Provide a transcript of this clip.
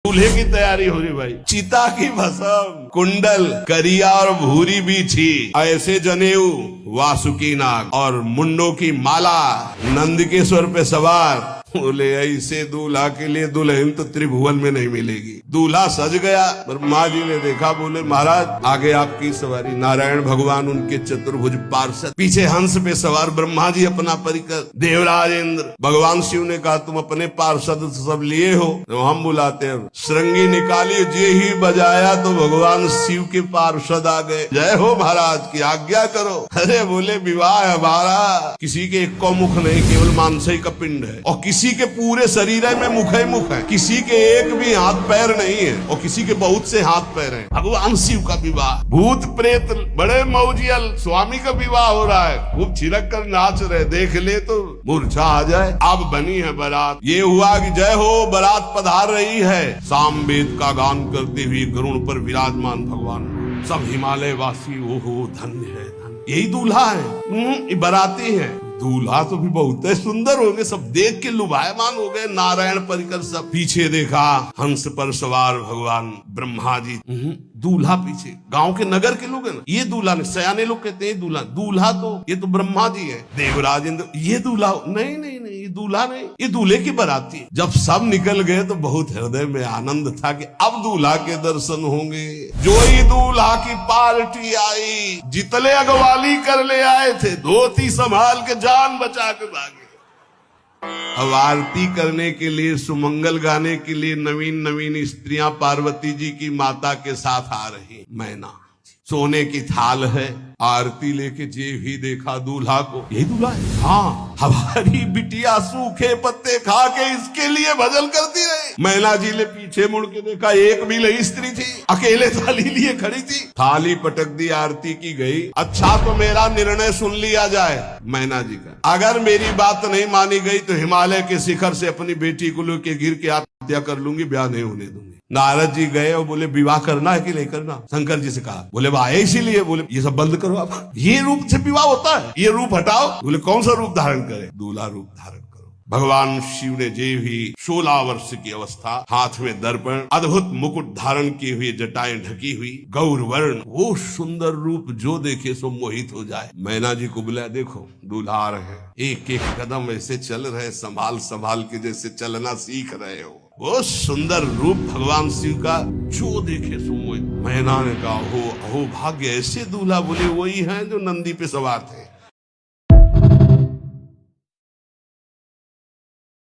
दूल्हे की तैयारी हो रही भाई। चिता की भस्म, कुंडल, करिया और भूरी भी थी, ऐसे जनेऊ, वासुकी नाग और मुंडों की माला, नंदकेश्वर पे सवार। बोले ऐसे दूल्हा के लिए दुल्हन तो त्रिभुवन में नहीं मिलेगी। दूल्हा सज गया, ब्रह्मा जी ने देखा, बोले महाराज आगे आपकी सवारी। नारायण भगवान उनके चतुर्भुज पार्षद, पीछे हंस पे सवार ब्रह्मा जी अपना परिकर, देवराज इंद्र। भगवान शिव ने कहा तुम अपने पार्षद सब लिए हो तो हम बुलाते हैं। श्रृंगी निकाली, जे ही बजाया तो भगवान शिव के पार्षद आ गए। जय हो महाराज की आज्ञा करो। अरे बोले विवाह हमारा किसी के एक को मुख नहीं, केवल मानसिक का पिंड है, और किसी के पूरे शरीर में मुख है, किसी के एक भी हाथ पैर नहीं है, और किसी के बहुत से हाथ पैर हैं। भगवान शिव का विवाह, भूत प्रेत बड़े मौजियल, स्वामी का विवाह हो रहा है, खूब छिड़क कर नाच रहे, देख ले तो मूर्छा आ जाए। अब बनी है बारात, ये हुआ कि जय हो बारात पधार रही है। सामवेद का गान करते हुए गरुड़ पर विराजमान भगवान, सब हिमालय वासी ओहो धन्य है, यही दूल्हा है, बाराती है। दूल्हा तो भी बहुत सुंदर होंगे, सब देख के लुभायमान हो गए। नारायण परिकर सब, पीछे देखा हंस पर सवार भगवान ब्रह्मा जी, दूल्हा पीछे। गांव के नगर के लोग है ना, ये दूल्हा नहीं, सयाने लोग कहते हैं दूल्हा, दूल्हा तो ये तो ब्रह्मा जी है। देवराज इंद्र, ये दूल्हा नहीं नहीं नहीं, ये दूल्हा नहीं, ये दूल्हे की बाराती। जब सब निकल गए तो बहुत हृदय में आनंद था कि अब दूल्हा के दर्शन होंगे। जो ही दूल्हा की पार्टी आई, जितने अगवाली कर ले आए थे, धोती संभाल के जान बचा के भागे। अब आरती करने के लिए, सुमंगल गाने के लिए नवीन नवीन स्त्रियां पार्वती जी की माता के साथ आ रही। मैना सोने की थाल है, आरती लेके जे भी देखा दूल्हा को, यही दूल्हा है। हाँ, हमारी बिटिया सूखे पत्ते खा के इसके लिए भजन करती रही। मैना जी ने पीछे मुड़ के देखा, एक भी नहीं स्त्री थी, अकेले थाली लिए खड़ी थी। थाली पटक दी, आरती की गई। अच्छा तो मेरा निर्णय सुन लिया जाए मैना जी का, अगर मेरी बात नहीं मानी गई तो हिमालय के शिखर से अपनी बेटी को लेके गिर के आत्महत्या कर लूंगी, ब्याह नहीं होने दूंगी। नारद जी गए और बोले विवाह करना है कि नहीं करना। शंकर जी से कहा, बोले वाह इसीलिए, बोले ये सब बंद करो आप, ये रूप से विवाह होता है, ये रूप हटाओ। बोले कौन सा रूप धारण करे? दूल्हा रूप धारण करो। भगवान शिव ने जे भी 16 वर्ष की अवस्था, हाथ में दर्पण, अद्भुत मुकुट धारण किए हुए, जटाएं ढकी हुई, गौर वर्ण, वो सुंदर रूप जो देखे सो मोहित हो जाए। मैना जी को बुलाया, देखो दूल्हा आ रहे हैं, एक एक कदम ऐसे चल रहे, संभाल संभाल के जैसे चलना सीख रहे हो। वो सुंदर रूप भगवान शिव का जो देखे सो मोहित। मैना ने कहा, अहो भाग्य, ऐसे दूल्हा। बोले वही हैं जो नंदी पे सवार थे।